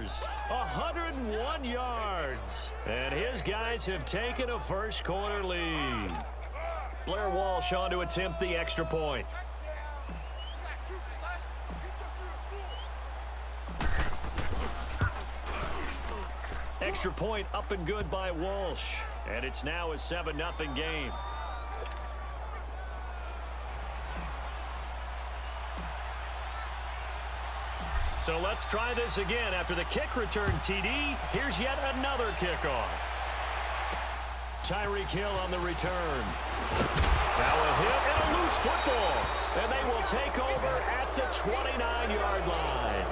scores. 101 yards. And his guys have taken a first quarter lead. Blair Walsh on to attempt the extra point. Extra point up and good by Walsh. And it's now a 7-0 game. So let's try this again. After the kick return TD, here's yet another kickoff. Tyreek Hill on the return. Now a hit and a loose football. And they will take over at the 29-yard line.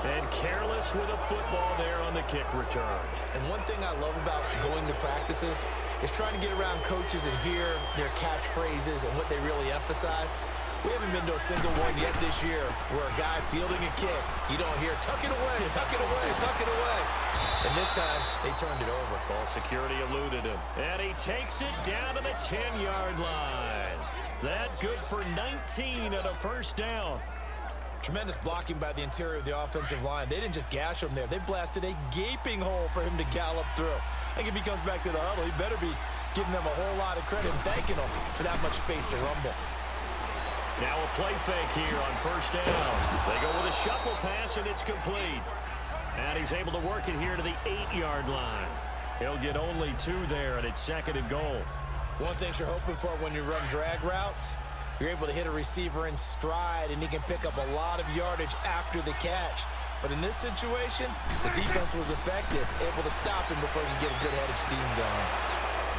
And careless with a football there on the kick return. And one thing I love about going to practices is trying to get around coaches and hear their catchphrases and what they really emphasize. We haven't been to a single one yet this year where a guy fielding a kick, you don't hear, tuck it away, tuck it away, tuck it away. And this time, they turned it over. Ball security eluded him. And he takes it down to the 10-yard line. That good for 19 and a first down. Tremendous blocking by the interior of the offensive line. They didn't just gash him there. They blasted a gaping hole for him to gallop through. I think if he comes back to the huddle, he better be giving them a whole lot of credit and thanking them for that much space to rumble. Now a play fake here on first down. They go with a shuffle pass, and it's complete. And he's able to work it here to the 8-yard line. He'll get only 2 there, and it's second and goal. One thing you're hoping for when you run drag routes, you're able to hit a receiver in stride, and he can pick up a lot of yardage after the catch. But in this situation, the defense was effective, able to stop him before he could get a good head of steam going.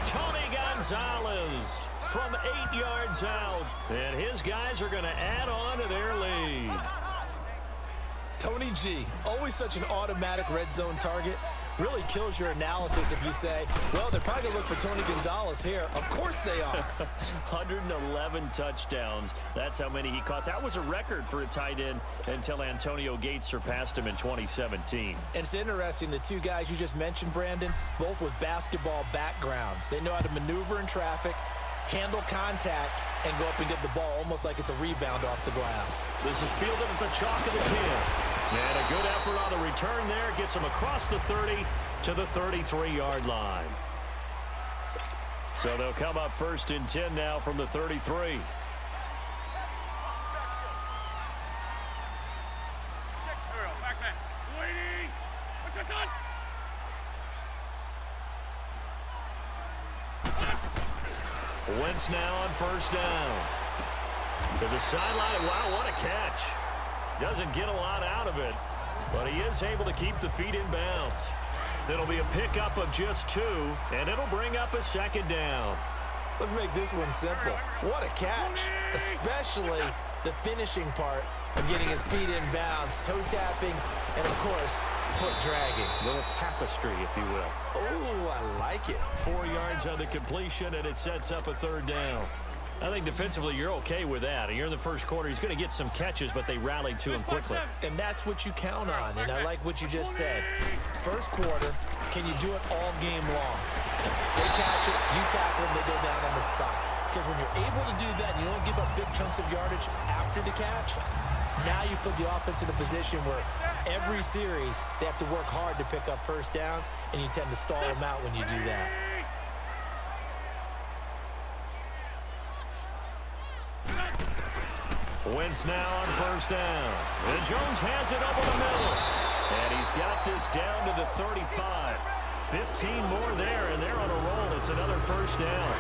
Tony Gonzalez from 8 yards out. And his guys are going to add on to their lead. Tony G, always such an automatic red zone target. Really kills your analysis if you say, well, they're probably going to look for Tony Gonzalez here. Of course they are. 111 touchdowns. That's how many he caught. That was a record for a tight end until Antonio Gates surpassed him in 2017. And it's interesting, the two guys you just mentioned, Brandon, both with basketball backgrounds. They know how to maneuver in traffic, handle contact, and go up and get the ball almost like it's a rebound off the glass. This is fielded at the chalk of the 10. And a good effort on the return there. Gets him across the 30 to the 33-yard line. So they'll come up first and 10 now from the 33. Wentz now on first down. To the sideline. Wow, what a catch. Doesn't get a lot out of it, but he is able to keep the feet in bounds. It'll be a pickup of just 2, and it'll bring up a second down. Let's make this one simple. What a catch, especially the finishing part of getting his feet in bounds, toe tapping, and of course, foot dragging. Little tapestry, if you will. Oh, I like it. 4 yards on the completion, and it sets up a third down. I think defensively you're okay with that. You're in the first quarter. He's going to get some catches, but they rallied to him quickly. And that's what you count on, and I like what you just said. First quarter, can you do it all game long? They catch it, you tackle them, they go down on the spot. Because when you're able to do that and you don't give up big chunks of yardage after the catch, now you put the offense in a position where every series they have to work hard to pick up first downs, and you tend to stall them out when you do that. Wentz now on first down. And Jones has it over the middle. And he's got this down to the 35. 15 more there, and they're on a roll. It's another first down.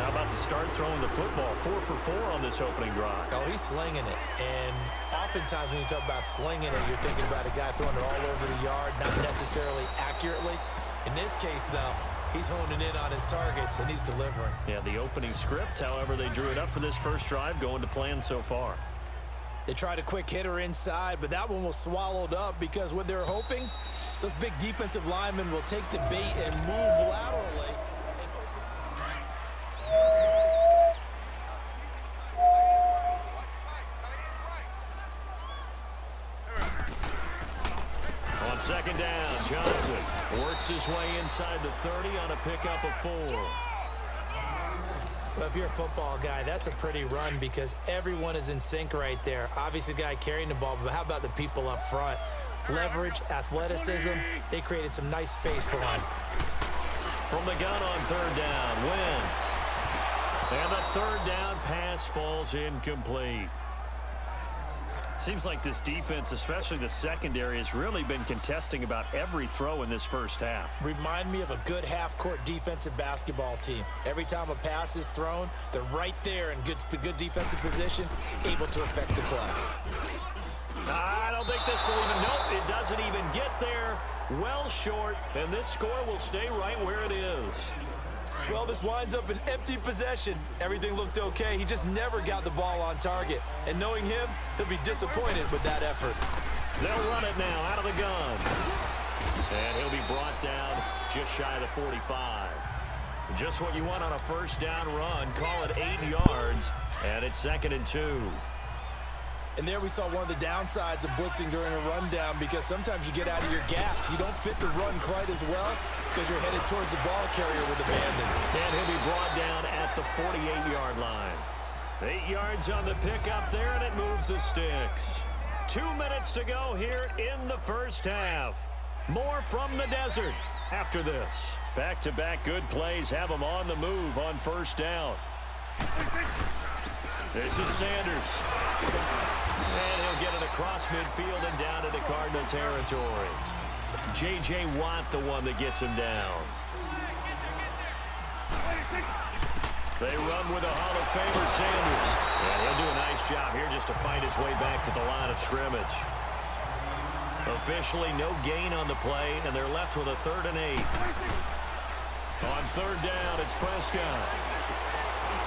How about the start throwing the football? 4 for 4 on this opening drive. Oh, he's slinging it. And oftentimes when you talk about slinging it, you're thinking about a guy throwing it all over the yard, not necessarily accurately. In this case, though, he's honing in on his targets, and he's delivering. Yeah, the opening script, however, they drew it up for this first drive, going to plan so far. They tried a quick hitter inside, but that one was swallowed up because what they're hoping, those big defensive linemen will take the bait and move laterally. On second down, Johnson works his way inside the 30 on a pickup of 4. Well, if you're a football guy, that's a pretty run because everyone is in sync right there. Obviously, the guy carrying the ball, but how about the people up front? leverage, athleticism. They created some nice space for him. From the gun on third down, Wentz. And the third down pass falls incomplete. Seems like this defense, especially the secondary, has really been contesting about every throw in this first half. Remind me of a good half-court defensive basketball team. Every time a pass is thrown, they're right there in good defensive position, able to affect the play. I don't think this will even, nope, it doesn't even get there. Well short, and this score will stay right where it is. Well, this winds up an empty possession. Everything looked okay. He just never got the ball on target. And knowing him, he'll be disappointed with that effort. They'll run it now out of the gun. And he'll be brought down just shy of the 45. Just what you want on a first down run. Call it 8 yards, and it's 2nd and 2. And there we saw one of the downsides of blitzing during a rundown, because sometimes you get out of your gaps. You don't fit the run quite as well because you're headed towards the ball carrier with abandon. And he'll be brought down at the 48-yard line. 8 yards on the pickup there, and it moves the sticks. 2 minutes to go here in the first half. More from the desert after this. Back-to-back good plays have them on the move on first down. This is Sanders. And he'll get it across midfield and down into Cardinal territory. J.J. Watt, the one that gets him down. They run with a Hall of Famer, Sanders. And he'll do a nice job here just to find his way back to the line of scrimmage. Officially no gain on the play, and they're left with a 3rd and 8. On third down, it's Prescott.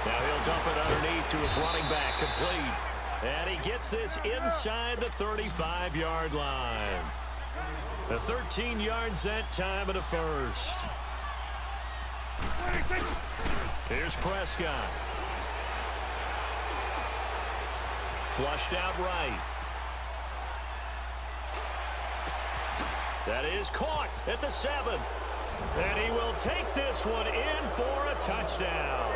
Now he'll dump it underneath to his running back, complete. And he gets this inside the 35-yard line. The 13 yards that time of the first. Here's Prescott. Flushed out right. That is caught at the 7. And he will take this one in for a touchdown.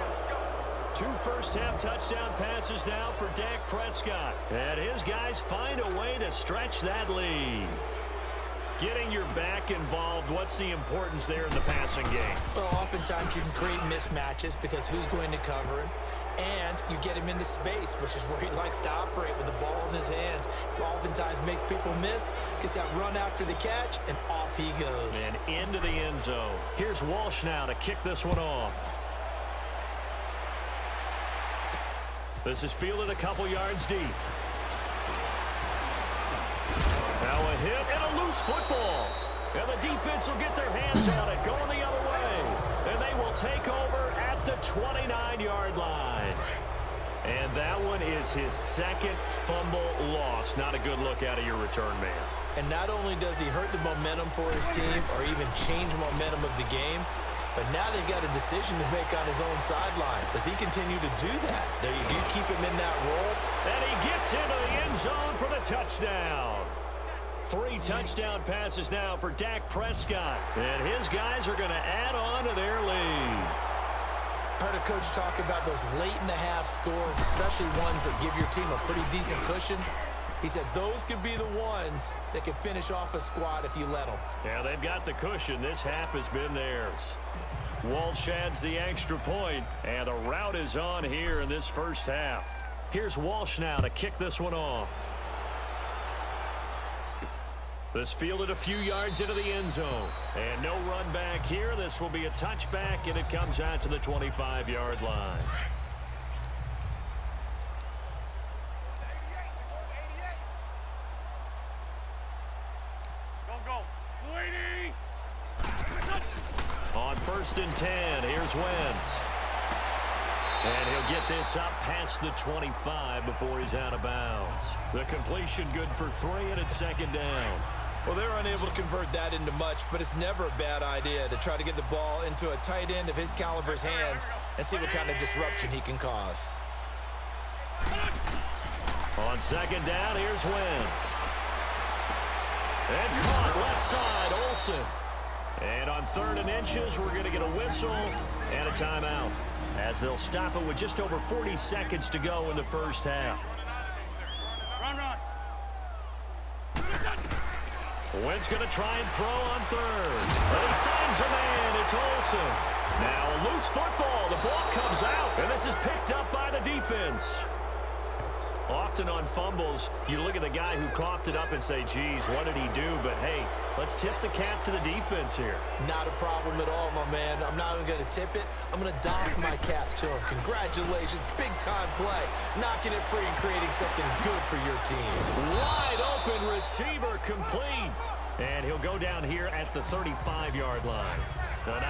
2 first-half touchdown passes now for Dak Prescott. And his guys find a way to stretch that lead. Getting your back involved, what's the importance there in the passing game? Well, oftentimes you can create mismatches because who's going to cover him? And you get him into space, which is where he likes to operate with the ball in his hands. Oftentimes makes people miss, gets that run after the catch, and off he goes. And into the end zone. Here's Walsh now to kick this one off. This is fielded a couple yards deep. Now a hit and a loose football. And the defense will get their hands on it, going the other way. And they will take over at the 29-yard line. And that one is his 2nd fumble loss. Not a good look out of your return man. And not only does he hurt the momentum for his team or even change momentum of the game, but now they've got a decision to make on his own sideline. Does he continue to do that? Do you keep him in that role? And he gets into the end zone for the touchdown. 3 touchdown passes now for Dak Prescott. And his guys are going to add on to their lead. Heard a coach talk about those late-in-the-half scores, especially ones that give your team a pretty decent cushion. He said those could be the ones that can finish off a squad if you let them. Yeah, they've got the cushion. This half has been theirs. Walsh adds the extra point, and a rout is on here in this first half. Here's Walsh now to kick this one off. This fielded a few yards into the end zone. And no run back here. This will be a touchback, and it comes out to the 25-yard line. On 1st and 10, here's Wentz. And he'll get this up past the 25 before he's out of bounds. The completion good for 3, and it's 2nd down. Well, they're unable to convert that into much, but it's never a bad idea to try to get the ball into a tight end of his caliber's hands and see what kind of disruption he can cause. On 2nd down, here's Wentz. And caught left side, Olsen. And on 3rd and inches, we're going to get a whistle and a timeout, as they'll stop it with just over 40 seconds to go in the first half. Wentz going to try and throw on third. And he finds a man. It's Olsen. Now a loose football. The ball comes out, and this is picked up by the defense. Often on fumbles, you look at the guy who coughed it up and say, geez, what did he do? But, hey, let's tip the cap to the defense here. Not a problem at all, my man. I'm not even going to tip it. I'm going to doff my cap to him. Congratulations. Big-time play. Knocking it free and creating something good for your team. Wide open receiver complete. And he'll go down here at the 35-yard line.